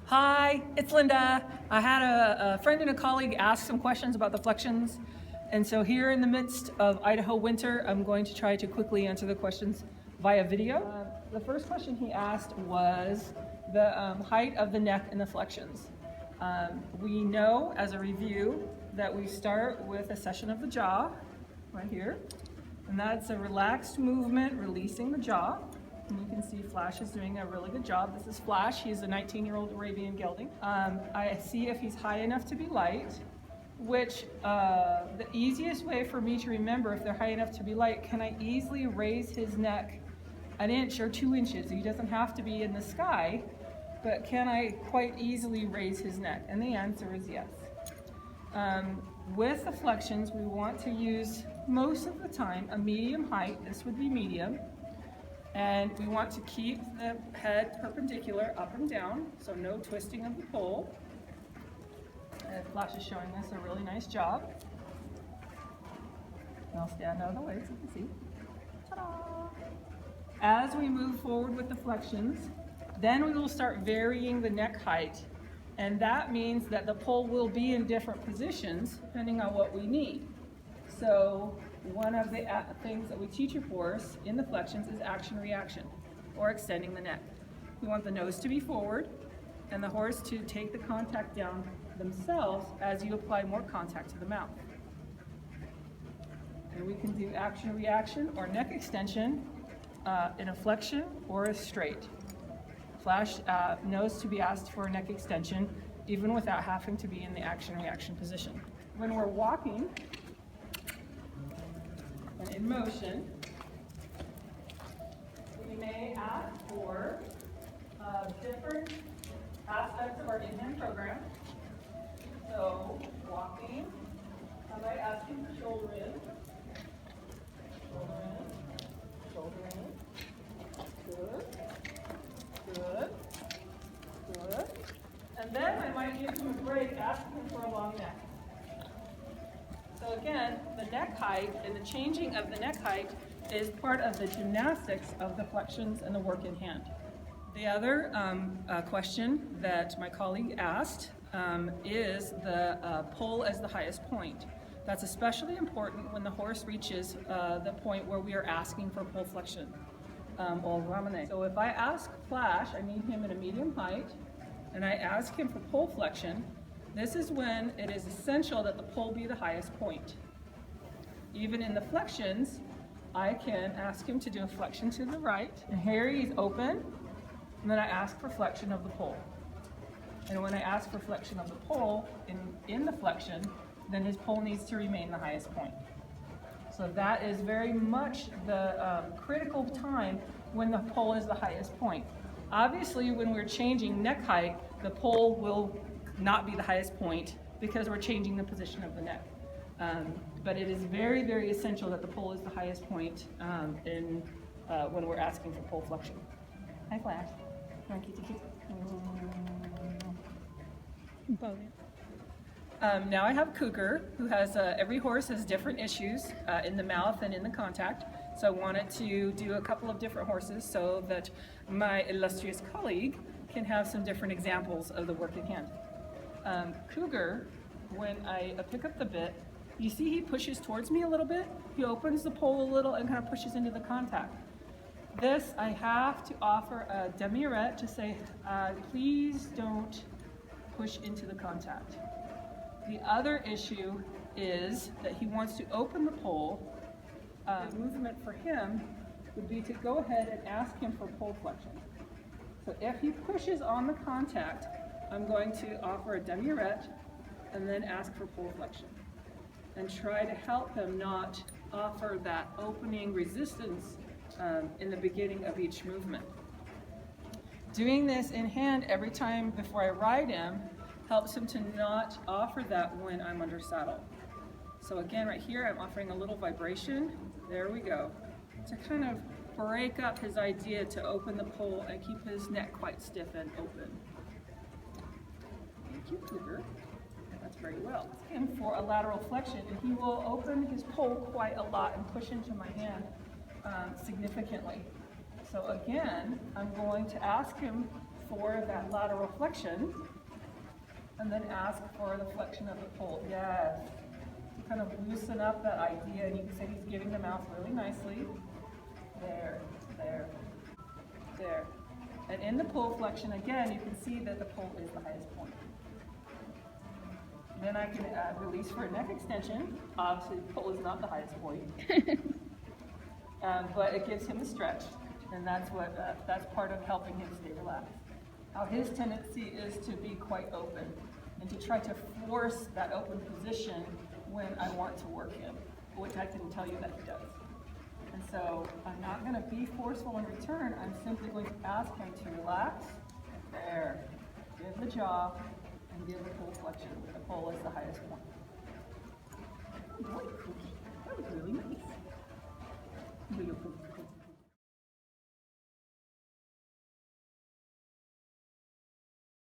Hi, it's Linda. I had a friend and a colleague ask some questions about the flexions, and so here in the midst of Idaho winter, I'm going to try to quickly answer the questions via video. The first question he asked was the height of the neck and the flexions. We know as a review that we start with a session of the jaw, right here, and that's a relaxed movement, releasing the jaw. And you can see Flash is doing a really good job. This is Flash. He's a 19-year-old Arabian gelding. I see if he's high enough to be light, which the easiest way for me to remember if they're high enough to be light, can I easily raise his neck an inch or 2 inches? He doesn't have to be in the sky, but can I quite easily raise his neck? And the answer is yes. With the flexions, we want to use most of the time a medium height. This would be medium. And we want to keep the head perpendicular up and down, so no twisting of the pole. Flash is showing us a really nice job. I'll stand out of the way so you can see. Ta-da! As we move forward with the flexions, then we will start varying the neck height. And that means that the pole will be in different positions depending on what we need. So one of the things that we teach your horse in the flexions is action-reaction, or extending the neck. We want the nose to be forward and the horse to take the contact down themselves as you apply more contact to the mouth. And we can do action-reaction or neck extension in a flexion or a straight. Flash knows to be asked for a neck extension even without having to be in the action-reaction position. When we're walking, and in motion, we may ask for different aspects of our in-hand program. So, walking, how about asking for shoulder in, shoulder in, shoulder in, good, good, good. And then I might give him a break, asking for a long neck. So again, the neck height and the changing of the neck height is part of the gymnastics of the flexions and the work in hand. The other question that my colleague asked is the pole as the highest point. That's especially important when the horse reaches the point where we are asking for pole flexion or ramené. So if I ask Flash, I need him at a medium height, and I ask him for pole flexion, this is when it is essential that the pole be the highest point. Even in the flexions, I can ask him to do a flexion to the right, and here he's open, and then I ask for flexion of the pole. And when I ask for flexion of the pole in the flexion, then his pole needs to remain the highest point. So that is very much the critical time when the pole is the highest point. Obviously, when we're changing neck height, the pole will not be the highest point because we're changing the position of the neck. But it is very, very essential that the pole is the highest point when we're asking for pole flexion. Hi, Flash. Now I have Cougar, who has, every horse has different issues in the mouth and in the contact. So I wanted to do a couple of different horses so that my illustrious colleague can have some different examples of the work in hand. Cougar, when I pick up the bit, you see he pushes towards me a little bit. He opens the pole a little and kind of pushes into the contact. This, I have to offer a demi-arrête to say, please don't push into the contact. The other issue is that he wants to open the pole. The movement for him would be to go ahead and ask him for pole flexion. So if he pushes on the contact, I'm going to offer a demi-arrête and then ask for pole flexion and try to help him not offer that opening resistance in the beginning of each movement. Doing this in hand every time before I ride him helps him to not offer that when I'm under saddle. So again, right here, I'm offering a little vibration. There we go. To kind of break up his idea to open the pole and keep his neck quite stiff and open. Thank you, Cougar. That's very well. And for a lateral flexion, he will open his pole quite a lot and push into my hand significantly. So again, I'm going to ask him for that lateral flexion, and then ask for the flexion of the pull. Yes. Kind of loosen up that idea, and you can see he's giving the mouth really nicely. There, there, there. And in the pull flexion, again, you can see that the pull is the highest point. Then I can release for a neck extension. Obviously, the pull is not the highest point, but it gives him a stretch, and that's part of helping him stay relaxed. Now, his tendency is to be quite open and to try to force that open position when I want to work him, which I can tell you that he does. And so I'm not going to be forceful in return. I'm simply going to ask him to relax. There. Give the jaw and give the pull flexion. The pull is the highest point. Good boy, Cookie. That was really nice. Real Cookie.